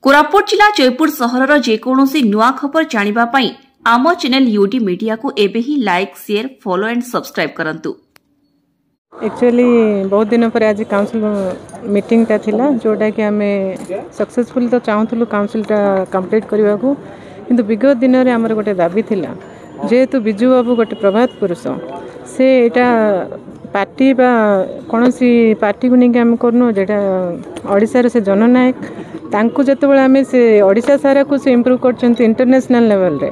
कोरापुट जिला जयपुर सहरर जेकोसी नुआ खबर जानिबा पई आम चैनल यूडी मीडिया को एबे ही like share follow and subscribe करंतु। एक्चुअली बहुत दिन पर आज काउंसिल मीटिंग टा थिला जोटा कि आम सक्सेसफुल तो चाहूलु काउंसिल टा कंप्लीट करने को, किंतु विगत दिन में आमर गोटे दाबी थिला जेहेतु बिजू बाबू गोटे प्रभात पुरुष से एटा पार्टी बा कौन सी पार्टी को नहीं आम करनु जेटा ओडिशार से जननायक तांको जतबेले आम से ओडिशा सारा को से इम्प्रूव कर इंटरनेशनल लेवल रे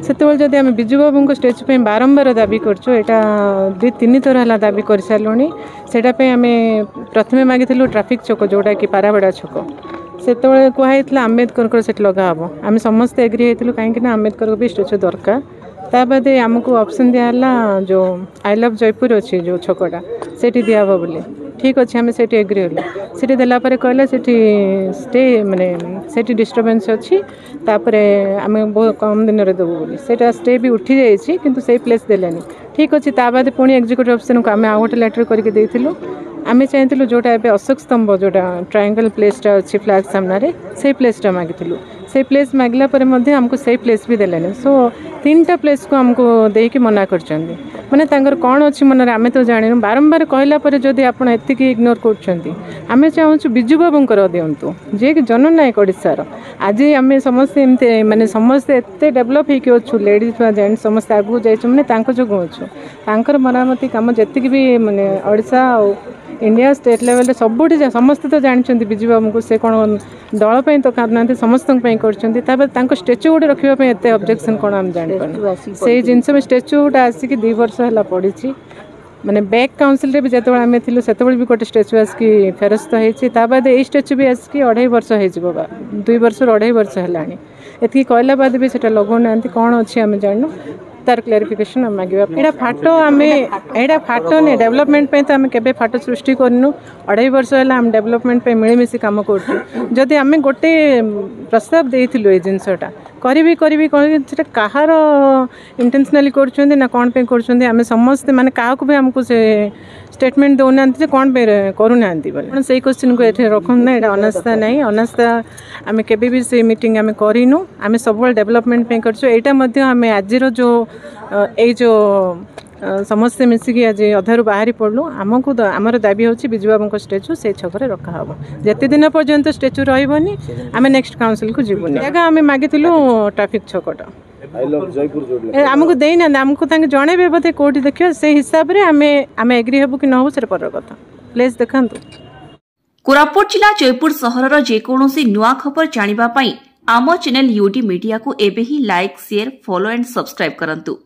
सेतबेले जदि आम बिजू बाबू को स्टेज पे बारंबार दाबी करछो एटा 2-3 थर है दाबी कर सारूँ से आम प्रथमे मागिलु ट्राफिक छक जोटा कि पाराबड़ा छक सेतबेले कहई आम्बेडकर से लगा हम आम समस्ते एग्री होइतिलु कहीं आम्बेडकर को भी स्टेचू दरकार ता बादे आमको ऑप्शन दियाला जो आई लव जयपुर अच्छी जो छकटा से दिया बोली ठीक अच्छे आम से एग्री हलु से देला कहले स्टे माने से डिस्टर्बेंस अच्छी आम बहुत कम दिन में देवु बोली से स्टे भी उठी जाइए किंतु से प्लेस देलानी ठीक अच्छे ता पुणी एक्जिक्यूटिव ऑफिसर को आम आउ गोटे लेटर करके देइथिलु आम चाहूँ जोटा अशोक स्तंभ जोटा ट्रायंगल प्लेसटा अच्छी फ्लैग सामने से प्लेसटा मागिलु से प्लेस मागला पर आमको से प्लेस भी देलानी सो 3टा प्लेस को आमको देकी मना कर माने तांकर कौन अच्छी मन आम तो जान बारंबार कहला पर जदि आप एतिकी इग्नोर कर चाहूँ बिजू बाबूंकर दिंतु जे कि जननायक ओडिशार आज आम समस्ते एमती माने समस्ते एत डेभलप हो लेडीज बा जेंट्स समस्ते आगू जाइए जो अच्छु मरामती कम जी भी माने ओडिशा इंडिया स्टेट लेवल रे सबुठी समस्त तो जानते बिजू बाबू को से कौन दलपाई तो करना समस्त कर स्टेचू गोटे रखापी एत ऑब्जेक्शन कौन आम जान से जिनस स्टेचू गोटे आसिक 2 वर्ष है पड़ी माने बैक काउंसिल रे भी जो आम थी से भी गोटे स्टेचू आसिक फेरस्त होता ये स्टेचू भी आसिक 2.5 वर्ष हो 2 वर्ष 2.5 वर्ष है एति कहला बाद भी से लगौना कौन अच्छी आम जानू तार क्लेरिफिकेशन मांगे यहाँ फाट आम यहाँ फाट नहीं डेवलपमेंट तो आम के फाट सृष्टि करनु 2.5 वर्ष है आम डेवलपमेंट मिलमिशी कम करूँ आम गोटे प्रस्ताव देइथिलु ए जिनसटा करी कौन कहार इंटेंशनली कर कौन पे कर आम समस्ते माने क्या भी आमको से स्टेटमेंट दौना कौन पे करूना बोले से क्वेश्चन को ये रखु ना यहाँ अनास्था नहीं अनास्था आम के भी से मीटिंग आम करूँ आम सब डेवलपमेंट कर आज जो ये जो समस्ते मिसिकी आज अधारू बाहरी पड़लु आमको आमर दाबी होची बिजू बाबू स्टेचू से छकरे रखा हम जिते दिन पर्यंत स्टेचू रही आम नेक्स्ट काउंसिल को जीवनी जगह आम मागिलु ट्राफिक छकटा आमको देना आमको जन बोधे कौटी देखिए से हिसाब से आम एग्री हेबु कि न से पर कथा प्लीज देखा कोरापुट जिला जयपुर सहरर जेकोसी नुआ खबर जानिबा पई आम चैनल यूडी मीडिया को एबे ही like share follow and subscribe करंतु।